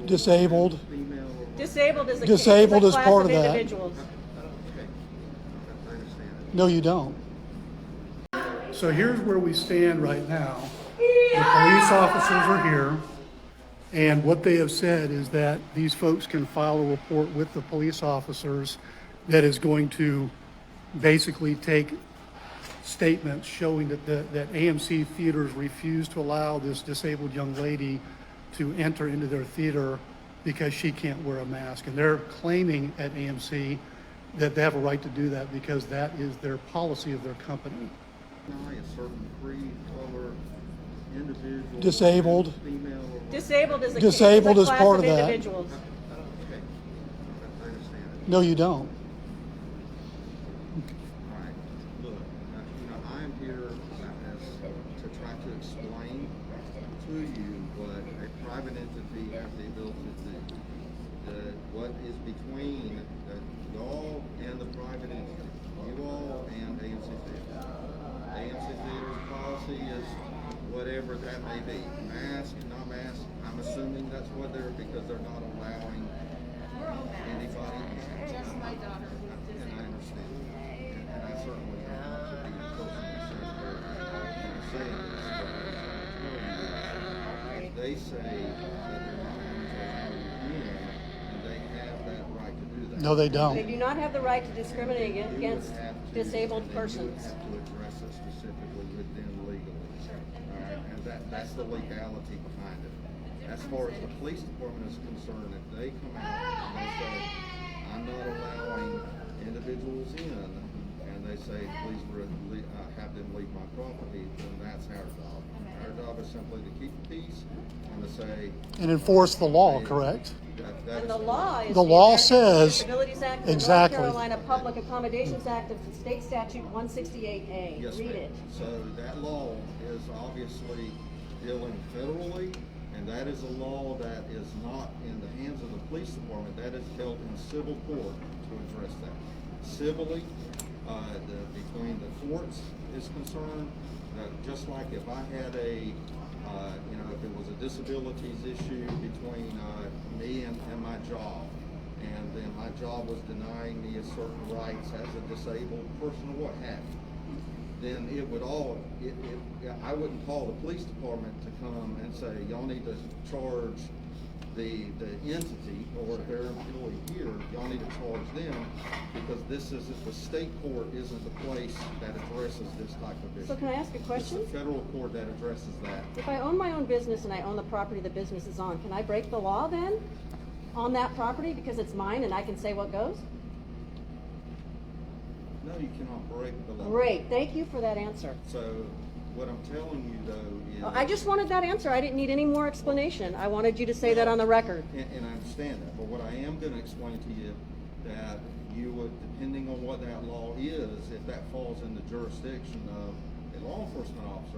Disabled. Disabled is a Disabled is class part of of that. individuals. Okay, I understand it. No, you don't. So here's where we stand right now. The police officers are here, and what they have said is that these folks can file a report with the police officers that is going to basically take statements showing that AMC theaters refuse to allow this disabled young lady to enter into their theater because she can't wear a mask. And they're claiming at AMC that they have a right to do that because that is their policy of their company. A certain creed, color, individual, Disabled. female, or Disabled is a Disabled is class part of of that. individuals. okay, I understand it. No, you don't. All right, look, I am here to try to explain to you what a private entity has the ability to do. What is between y'all and the private entity, you all and AMC Theater. AMC Theater's policy is whatever that may be, mask, not mask. I'm assuming that's what they're, because they're not allowing anybody. Just my daughter was And I understand, and I certainly don't want to be personally sensitive when I say this, but if they say that they're not going to allow you in, and they have that right to do that. No, they They don't. do not have the right to discriminate against disabled persons. You would have to address it specifically within legally. All right, and that's the legality behind it. As far as the police department is concerned, if they come out and they say, I'm not allowing individuals in, and they say, please have them leave my property, then that's our job. Our job is simply to keep the peace and to say. And enforce the law, correct? And the law is The law Americans says- with Disabilities Act, the exactly. North Carolina Public Accommodations Act of State Statute 168A. Yes, Read ma'am. it. So that law is obviously dealing federally, and that is a law that is not in the hands of the police department. That is held in civil court to address that. Civilly, between the courts is concerned, just like if I had if it was a disabilities issue between me and my job, and then my job was denying me a certain rights as a disabled person or what have you, then it would I wouldn't call the police department to come and say, y'all need to charge the entity, or if they're an employee here, y'all need to charge them, because the state court isn't the place that addresses this type of issue. So can I ask a question? It's the federal court that addresses that. If I own my own business and I own the property the business is on, can I break the law then on that property because it's mine and I can say what goes? No, you cannot break the law. Great, thank you for that answer. So what I'm telling you though is. I just wanted that answer. I didn't need any more explanation. I wanted you to say that on the record. And I understand that, but what I am going to explain to you, that you would, depending on what that law is, if that falls in the jurisdiction of a law enforcement officer,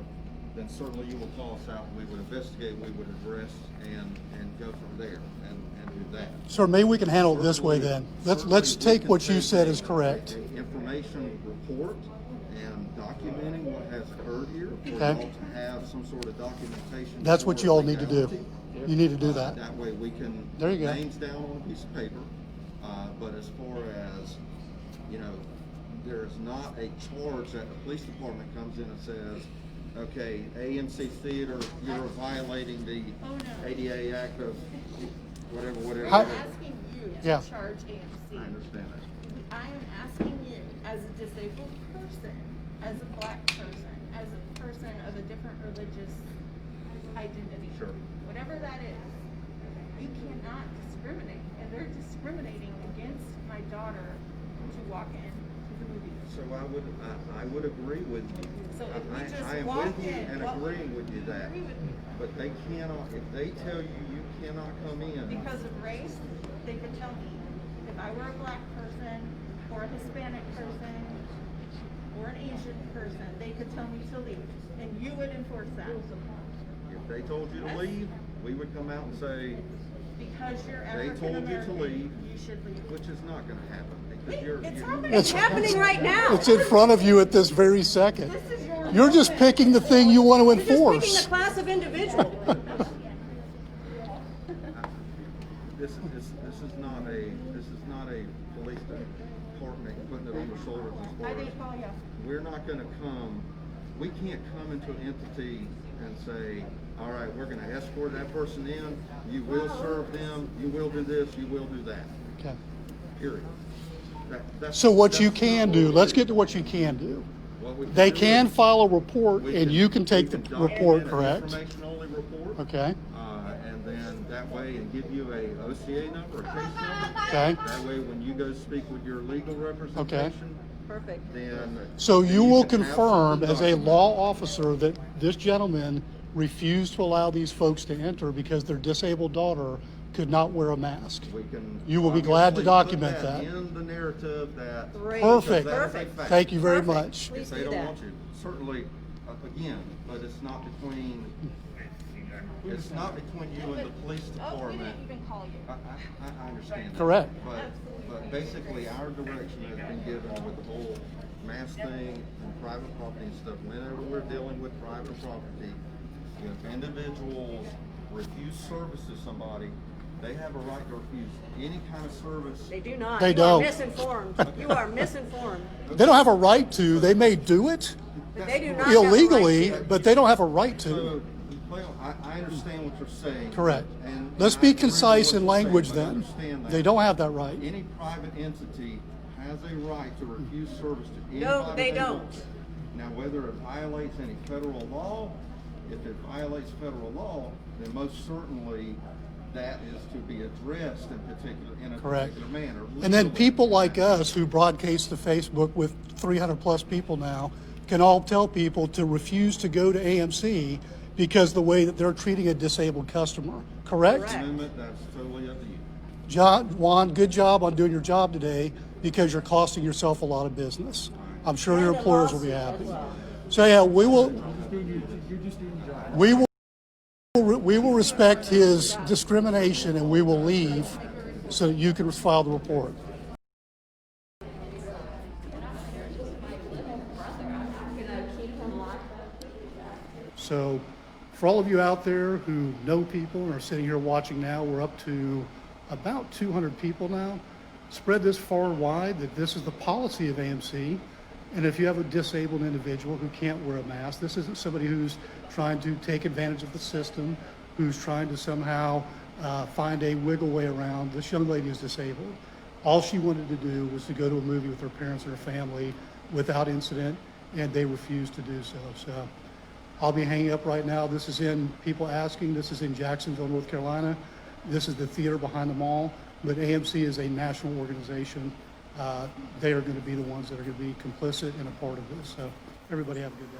then certainly you will call us out, we would investigate, we would address, and go from there, and do that. Sir, maybe we can handle it this way then. Let's take what you said as correct. An information report and documenting what has occurred here, for Okay. y'all to have some sort of documentation. That's what for you all need to do. legality. You need to do that. That way we can There you put go. names down on a piece of paper. But as far as, there's not a charge that the police department comes in and says, okay, AMC Theater, you're violating the ADA Act of whatever. How- I'm asking you to Yeah. charge AMC. I understand that. I am asking you, as a disabled person, as a black person, as a person of a different religious identity, Sure. whatever that is, you cannot discriminate, and they're discriminating against my daughter to walk in to the movie. So I would agree with you. So if we just I am walk with you in, and what would agreeing with you that. agree with me? But they cannot, if they tell you you cannot come in. Because of race, they could tell me if I were a black person or a Hispanic person or an Asian person, they could tell me to leave, and you would enforce that. If they told you to leave, we would come out and say, Because you're they African told you to American, leave, you should leave. which is not gonna happen, because Wait, you're. it's you're- happening. It's happening right now. It's in front of you at this very second. This is your You're just picking the thing you want to You're just picking enforce. a class of individuals. not a police department putting it on their shoulders as far I as, didn't call you. we're not gonna we can't come into an entity and say, all right, we're gonna escort that person in, you will serve them, you will do this, you will do that, Okay. period. So what you That's can not do, what let's we get to what you can do. What we They do can is file a report we and you can take the document report, an correct? Information-only report. Okay, And then that way, and give you a OCA number, a case number. okay. That way, when you go speak with your legal representation, Perfect. then. So then you will can have confirm something as a documented. law officer that this gentleman refused to allow these folks to enter because their disabled daughter could not wear a mask. We can. You will be glad to obviously document put that. in the narrative that. Great. Perfect. because that is a Perfect. fact. Thank you very Perfect. much. Please If they do don't that. want you, certainly, again, but it's not between you and the police Oh, we department. didn't even call you. I understand that. Correct. But basically, our direction has been given with the whole mask thing and private property and stuff. Whenever we're dealing with private property, if individuals refuse service to somebody, they have a right to refuse any kind of service. They do not. They You don't. are misinformed. You are misinformed. They don't have a right to, they may do it But they do not have a right illegally, to. but they don't have a right to. So, well, I understand what you're saying. Correct. and Let's I be agree with concise what in you're saying, language but then. understand that They don't have that right. Any private entity has a right to refuse service to anybody. No, they don't. want. Now, whether it violates any federal law, if it violates federal law, then most certainly that is to be addressed in a Correct. particular manner. And then legally. people like us who broadcast to Facebook with 300 plus people now can all tell people to refuse to go to AMC because the way that they're treating a disabled customer. Correct? Correct. Amendment, that's totally up to you. John, Juan, good job on doing your job today because you're costing yourself a lot of business. I'm sure your And a employers will be lawsuit happy. as well. So yeah, we will respect his discrimination and we will leave so that you can file the report. So for all of you out there who know people and are sitting here watching now, we're up to about 200 people now. Spread this far and wide that this is the policy of AMC. And if you have a disabled individual who can't wear a mask, this isn't somebody who's trying to take advantage of the system, who's trying to somehow find a wiggle way around. This young lady is disabled. All she wanted to do was to go to a movie with her parents and her family without incident, and they refused to do so. So I'll be hanging up right now. This is in, people asking, this is in Jacksonville, North Carolina. This is the theater behind the mall, but AMC is a national organization. They are going to be the ones that are going to be complicit and a part of this. So everybody have a good day.